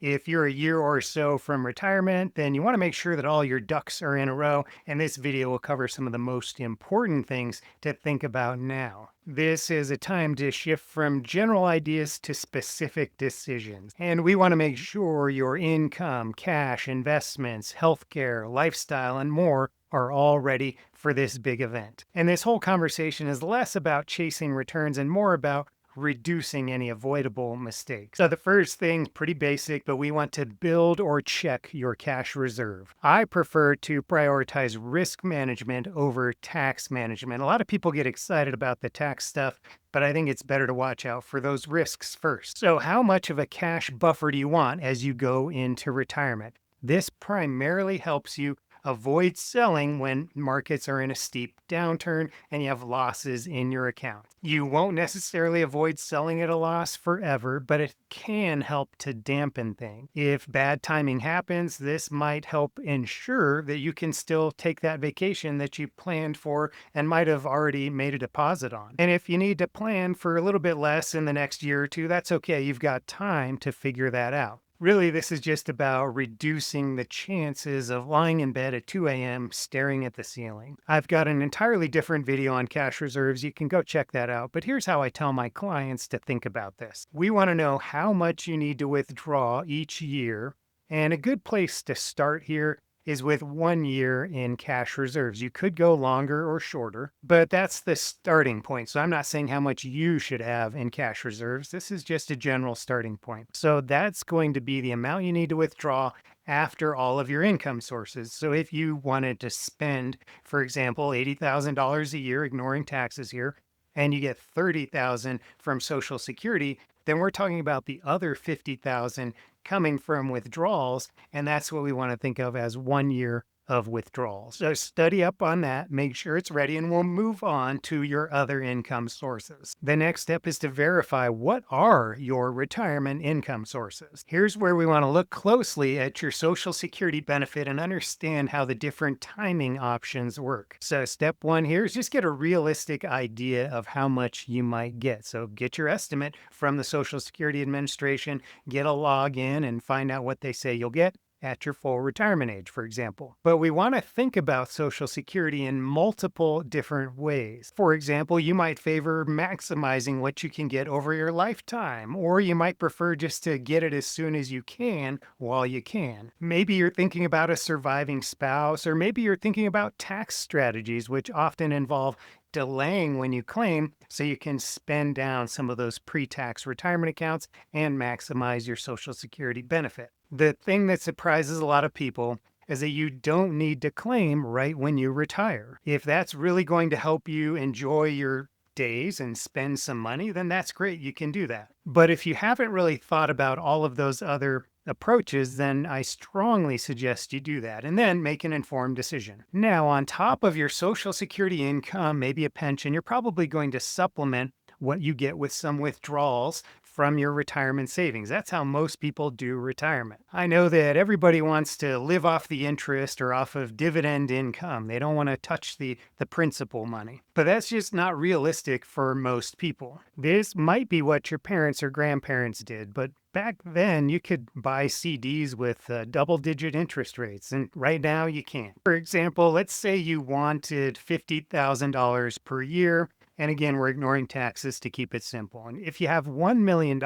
If you're a year or so from retirement, then you want to make sure that all your ducks are in a row, and this video will cover some of the most important things to think about now. This is a time to shift from general ideas to specific decisions, and we want to make sure your income, cash, investments, healthcare, lifestyle, and more are all ready for this big event. And this whole conversation is less about chasing returns and more about reducing any avoidable mistakes. So the first thing's pretty basic, but we want to build or check your cash reserve. I prefer to prioritize risk management over tax management. A lot of people get excited about the tax stuff, but I think it's better to watch out for those risks first. So how much of a cash buffer do you want as you go into retirement? This primarily helps you avoid selling when markets are in a steep downturn and you have losses in your account. You won't necessarily avoid selling at a loss forever, but it can help to dampen things. If bad timing happens, this might help ensure that you can still take that vacation that you planned for and might have already made a deposit on. And if you need to plan for a little bit less in the next year or two, that's okay. You've got time to figure that out. Really, this is just about reducing the chances of lying in bed at 2 a.m. staring at the ceiling. I've got an entirely different video on cash reserves. You can go check that out. But here's how I tell my clients to think about this. We want to know how much you need to withdraw each year. And a good place to start here is with 1 year in cash reserves. You could go longer or shorter, but that's the starting point. So I'm not saying how much you should have in cash reserves. This is just a general starting point. So that's going to be the amount you need to withdraw after all of your income sources. So if you wanted to spend, for example, $80,000 a year, ignoring taxes here, and you get $30,000 from Social Security, then we're talking about the other $50,000 coming from withdrawals, and that's what we want to think of as 1 year of withdrawals. So study up on that, make sure it's ready, and we'll move on to your other income sources. The next step is to verify what are your retirement income sources. Here's where we want to look closely at your Social Security benefit and understand how the different timing options work. So step one here is just get a realistic idea of how much you might get. So get your estimate from the Social Security Administration, get a login and find out what they say you'll get at your full retirement age, for example. But we want to think about Social Security in multiple different ways. For example, you might favor maximizing what you can get over your lifetime, or you might prefer just to get it as soon as you can while you can. Maybe you're thinking about a surviving spouse, or maybe you're thinking about tax strategies, which often involve delaying when you claim so you can spend down some of those pre-tax retirement accounts and maximize your Social Security benefit. The thing that surprises a lot of people is that you don't need to claim right when you retire. If that's really going to help you enjoy your days and spend some money, then that's great. You can do that. But if you haven't really thought about all of those other approaches, then I strongly suggest you do that and then make an informed decision. Now, on top of your Social Security income, maybe a pension, you're probably going to supplement what you get with some withdrawals from your retirement savings. That's how most people do retirement. I know that everybody wants to live off the interest or off of dividend income. They don't want to touch the principal money. But that's just not realistic for most people. This might be what your parents or grandparents did, but back then you could buy CDs with double-digit interest rates, and right now you can't. For example, let's say you wanted $50,000 per year. And again, we're ignoring taxes to keep it simple. And if you have $1 million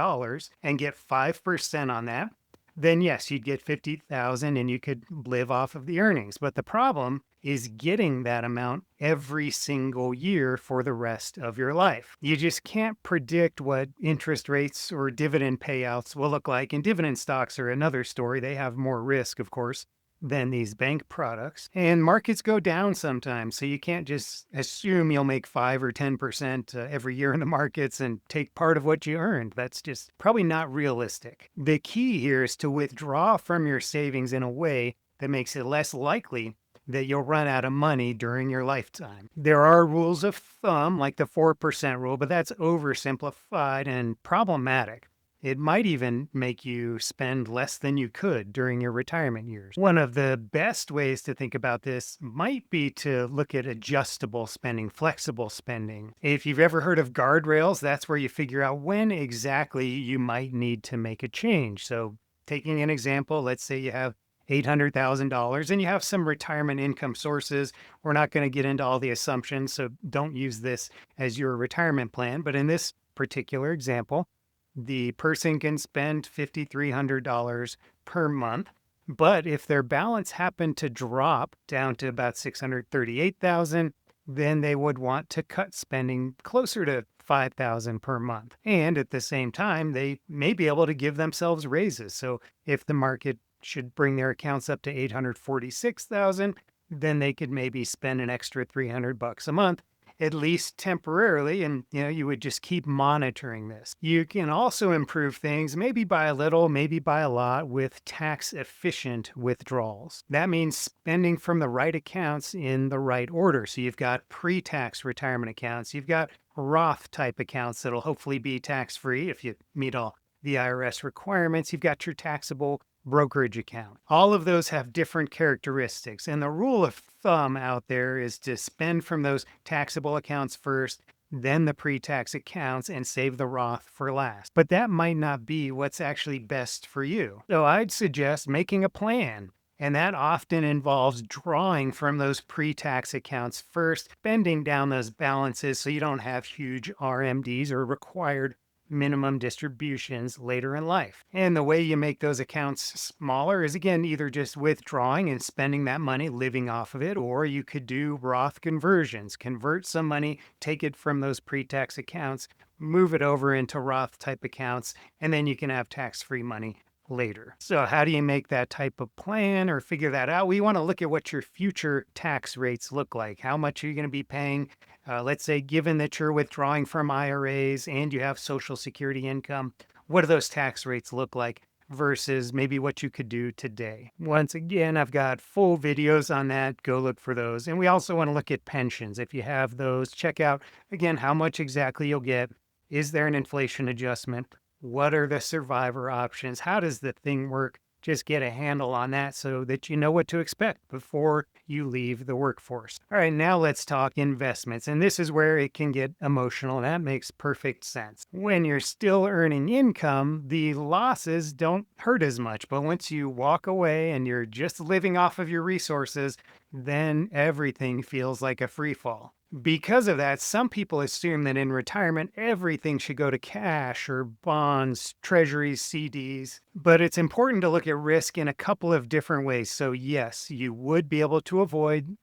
and get 5% on that, then yes, you'd get $50,000 and you could live off of the earnings. But the problem is getting that amount every single year for the rest of your life. You just can't predict what interest rates or dividend payouts will look like. And dividend stocks are another story. They have more risk, of course, than these bank products. And markets go down sometimes, so you can't just assume you'll make 5 or 10% every year in the markets and take part of what you earned. That's just probably not realistic. The key here is to withdraw from your savings in a way that makes it less likely that you'll run out of money during your lifetime. There are rules of thumb, like the 4% rule, but that's oversimplified and problematic. It might even make you spend less than you could during your retirement years. One of the best ways to think about this might be to look at adjustable spending, flexible spending. If you've ever heard of Guardrails, that's where you figure out when exactly you might need to make a change. So taking an example, let's say you have $800,000 and you have some retirement income sources. We're not going to get into all the assumptions, so don't use this as your retirement plan. But in this particular example, the person can spend $5,300 per month. But if their balance happened to drop down to about 638,000, then they would want to cut spending closer to 5,000 per month. And at the same time, they may be able to give themselves raises. So if the market should bring their accounts up to 846,000, then they could maybe spend an extra $300 a month, at least temporarily, and you would just keep monitoring this. You can also improve things, maybe by a little, maybe by a lot, with tax efficient withdrawals. That means spending from the right accounts in the right order. So you've got pre-tax retirement accounts, you've got Roth type accounts that'll hopefully be tax free if you meet all the IRS requirements. You've got your taxable brokerage account. All of those have different characteristics. And the rule of thumb out there is to spend from those taxable accounts first, then the pre-tax accounts, and save the Roth for last. But that might not be what's actually best for you. So I'd suggest making a plan. And that often involves drawing from those pre-tax accounts first, spending down those balances so you don't have huge RMDs or required minimum distributions later in life. And the way you make those accounts smaller is, again, either just withdrawing and spending that money, living off of it, or you could do Roth conversions, convert some money, take it from those pre-tax accounts, move it over into Roth type accounts, and then you can have tax-free money later. So how do you make that type of plan or figure that out? We want to look at what your future tax rates look like. How much are you going to be paying? Let's say, given that you're withdrawing from IRAs and you have Social Security income, what do those tax rates look like versus maybe what you could do today? Once again, I've got full videos on that. Go look for those. And we also want to look at pensions. If you have those, check out, again, how much exactly you'll get. Is there an inflation adjustment? What are the survivor options? How does the thing work? Just get a handle on that so that you know what to expect before you leave the workforce. All right, now let's talk investments. And this is where it can get emotional. And that makes perfect sense. When you're still earning income, the losses don't hurt as much. But once you walk away and you're just living off of your resources, then everything feels like a free fall. Because of that, some people assume that in retirement, everything should go to cash or bonds, treasuries, CDs. But it's important to look at risk in a couple of different ways. So yes, you would be able to avoid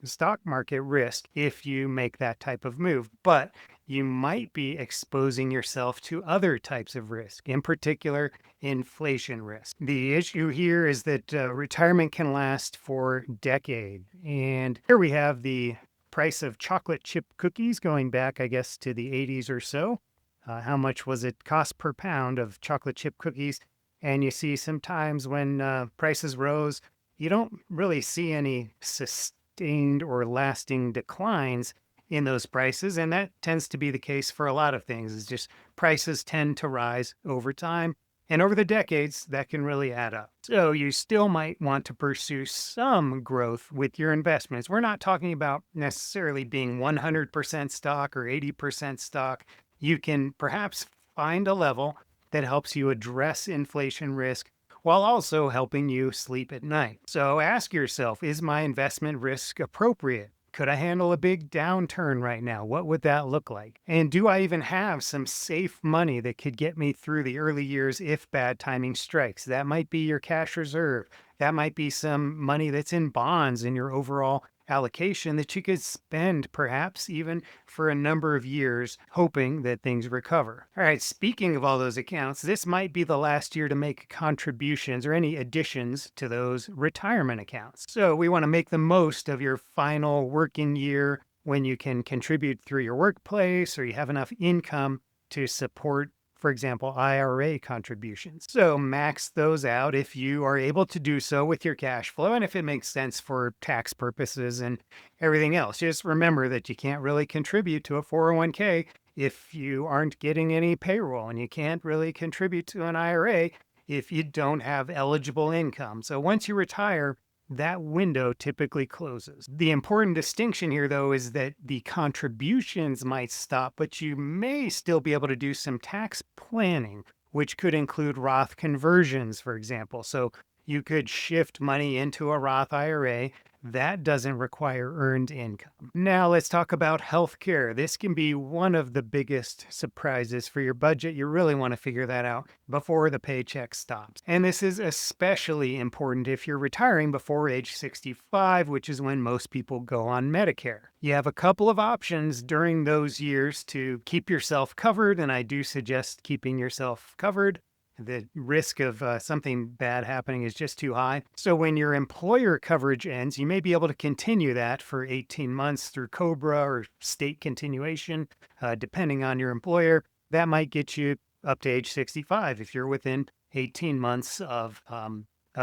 stock market risk if you make that type of move. But you might be exposing yourself to other types of risk, in particular, inflation risk. The issue here is that retirement can last for decades. And here we have the price of chocolate chip cookies going back, I guess, to the 80s or so. How much was it cost per pound of chocolate chip cookies? And you see sometimes when prices rose, you don't really see any sustained or lasting declines in those prices. And that tends to be the case for a lot of things. It's just prices tend to rise over time. And over the decades, that can really add up. So you still might want to pursue some growth with your investments. We're not talking about necessarily being 100% stock or 80% stock. You can perhaps find a level that helps you address inflation risk while also helping you sleep at night. So ask yourself, is my investment risk appropriate? Could I handle a big downturn right now? What would that look like? And do I even have some safe money that could get me through the early years if bad timing strikes? That might be your cash reserve. That might be some money that's in bonds in your overall allocation that you could spend perhaps even for a number of years, hoping that things recover. All right, speaking of all those accounts, this might be the last year to make contributions or any additions to those retirement accounts. So we want to make the most of your final working year when you can contribute through your workplace or you have enough income to support, for example, IRA contributions. So max those out if you are able to do so with your cash flow and if it makes sense for tax purposes and everything else. Just remember that you can't really contribute to a 401k if you aren't getting any payroll, and you can't really contribute to an IRA if you don't have eligible income. So once you retire, that window typically closes. The important distinction here, though, is that the contributions might stop, but you may still be able to do some tax planning which could include Roth conversions, for example. So you could shift money into a Roth IRA. That doesn't require earned income. Now let's talk about healthcare. This can be one of the biggest surprises for your budget. You really want to figure that out before the paycheck stops. And this is especially important if you're retiring before age 65, which is when most people go on Medicare. You have a couple of options during those years to keep yourself covered, and I do suggest keeping yourself covered. The risk of something bad happening is just too high. So when your employer coverage ends, you may be able to continue that for 18 months through COBRA or state continuation, depending on your employer. That might get you up to age 65 if you're within 18 months of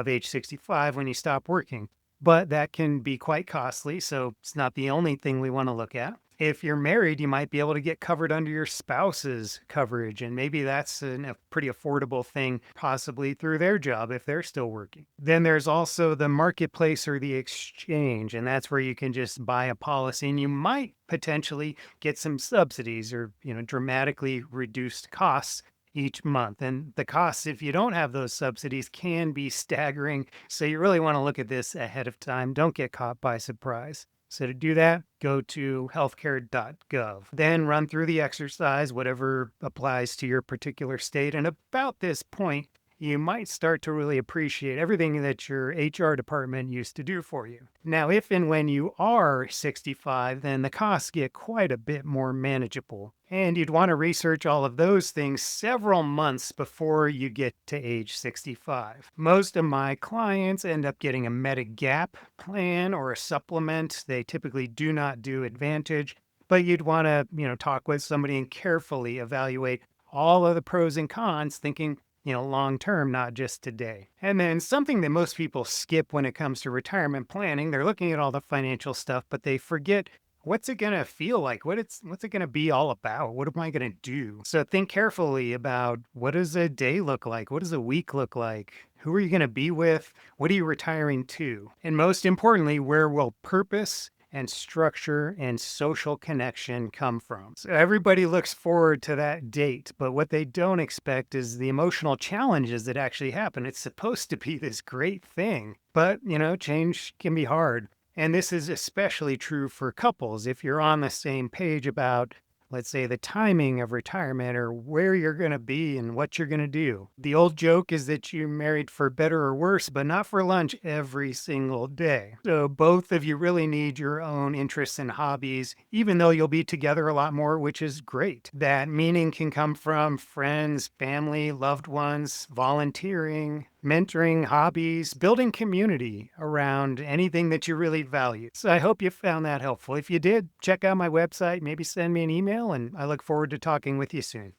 age 65 when you stop working. But that can be quite costly, so it's not the only thing we want to look at. If you're married, you might be able to get covered under your spouse's coverage, and maybe that's a pretty affordable thing, possibly through their job if they're still working. Then there's also the marketplace or the exchange, and that's where you can just buy a policy, and you might potentially get some subsidies or dramatically reduced costs each month. And the costs, if you don't have those subsidies, can be staggering. So you really want to look at this ahead of time. Don't get caught by surprise. So to do that, go to healthcare.gov. Then run through the exercise, whatever applies to your particular state. And about this point, you might start to really appreciate everything that your HR department used to do for you. Now, if and when you are 65, then the costs get quite a bit more manageable. And you'd want to research all of those things several months before you get to age 65. Most of my clients end up getting a Medigap plan or a supplement. They typically do not do Advantage, but you'd want to, talk with somebody and carefully evaluate all of the pros and cons, thinking long term, not just today. And then something that most people skip when it comes to retirement planning, they're looking at all the financial stuff, but they forget what's it going to feel like? What's it going to be all about? What am I going to do? So think carefully about, what does a day look like? What does a week look like? Who are you going to be with? What are you retiring to? And most importantly, where will purpose and structure and social connection come from? So everybody looks forward to that date, but what they don't expect is the emotional challenges that actually happen. It's supposed to be this great thing, but change can be hard. And this is especially true for couples. If you're on the same page about, let's say, the timing of retirement or where you're going to be and what you're going to do. The old joke is that you're married for better or worse, but not for lunch every single day. So both of you really need your own interests and hobbies, even though you'll be together a lot more, which is great. That meaning can come from friends, family, loved ones, volunteering, mentoring, hobbies, building community around anything that you really value. So I hope you found that helpful. If you did, check out my website, maybe send me an email, and I look forward to talking with you soon.